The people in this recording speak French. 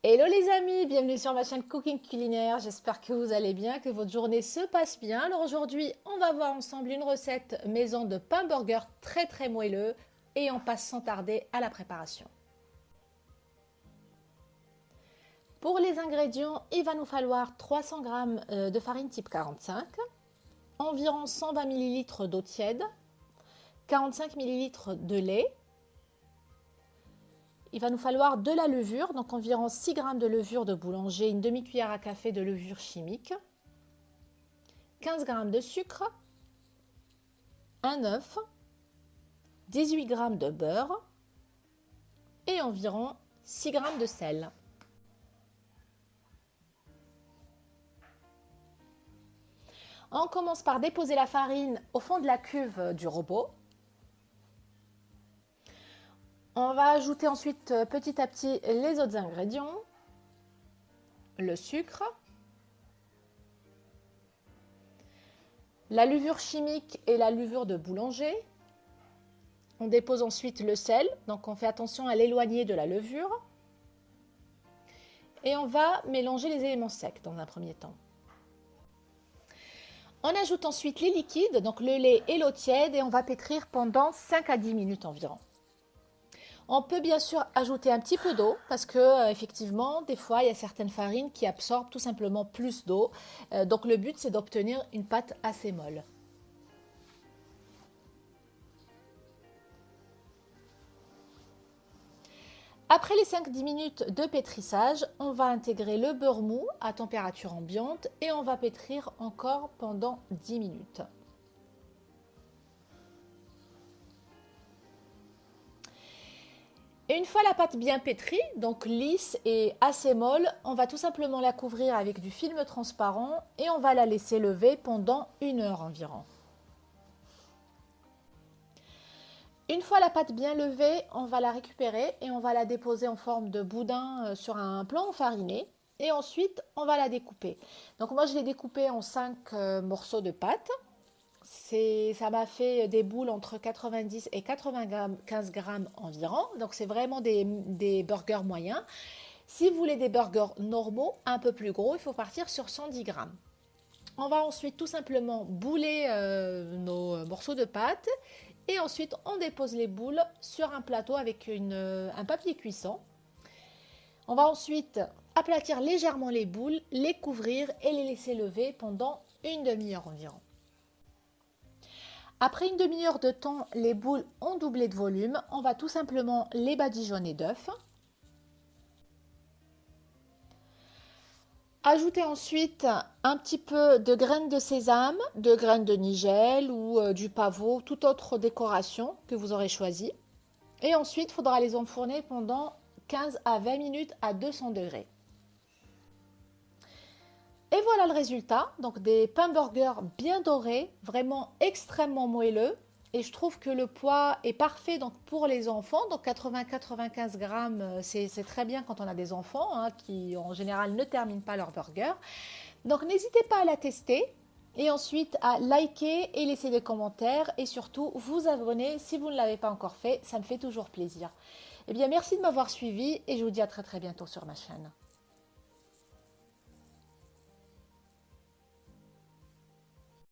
Hello les amis, bienvenue sur ma chaîne Cooking Culinaire. J'espère que vous allez bien, que votre journée se passe bien. Alors aujourd'hui, on va voir ensemble une recette maison de pain burger très moelleux et on passe sans tarder à la préparation. Pour les ingrédients, il va nous falloir 300 g de farine type 45, environ 120 ml d'eau tiède, 45 ml de lait. Il va nous falloir de la levure, donc environ 6 g de levure de boulanger, une demi-cuillère à café de levure chimique, 15 g de sucre, un œuf, 18 g de beurre et environ 6 g de sel. On commence par déposer la farine au fond de la cuve du robot. On va ajouter ensuite petit à petit les autres ingrédients, le sucre, la levure chimique et la levure de boulanger. On dépose ensuite le sel, donc on fait attention à l'éloigner de la levure. Et on va mélanger les éléments secs dans un premier temps. On ajoute ensuite les liquides, donc le lait et l'eau tiède, et on va pétrir pendant 5 à 10 minutes environ. On peut bien sûr ajouter un petit peu d'eau parce que effectivement, des fois, il y a certaines farines qui absorbent tout simplement plus d'eau. Donc le but, c'est d'obtenir une pâte assez molle. Après les 5-10 minutes de pétrissage, on va intégrer le beurre mou à température ambiante et on va pétrir encore pendant 10 minutes. Et une fois la pâte bien pétrie, donc lisse et assez molle, on va tout simplement la couvrir avec du film transparent et on va la laisser lever pendant 1 heure environ. Une fois la pâte bien levée, on va la récupérer et on va la déposer en forme de boudin sur un plan enfariné. Et ensuite, on va la découper. Donc moi, je l'ai découpée en 5 morceaux de pâte. Ça m'a fait des boules entre 90 et 95 grammes environ. Donc c'est vraiment des burgers moyens. Si vous voulez des burgers normaux, un peu plus gros, il faut partir sur 110 grammes. On va ensuite tout simplement bouler nos morceaux de pâte. Et ensuite, on dépose les boules sur un plateau avec un papier cuisson. On va ensuite aplatir légèrement les boules, les couvrir et les laisser lever pendant une demi-heure environ. Après une demi-heure de temps, les boules ont doublé de volume. On va tout simplement les badigeonner d'œufs. Ajoutez ensuite un petit peu de graines de sésame, de graines de nigel ou du pavot, toute autre décoration que vous aurez choisie. Et ensuite, il faudra les enfourner pendant 15 à 20 minutes à 200 degrés. Et voilà le résultat, donc des pains burgers bien dorés, vraiment extrêmement moelleux. Et je trouve que le poids est parfait donc, pour les enfants. Donc 80-95 grammes, c'est très bien quand on a des enfants qui en général ne terminent pas leur burger. Donc n'hésitez pas à la tester et ensuite à liker et laisser des commentaires. Et surtout vous abonner si vous ne l'avez pas encore fait, ça me fait toujours plaisir. Eh bien merci de m'avoir suivi et je vous dis à très bientôt sur ma chaîne.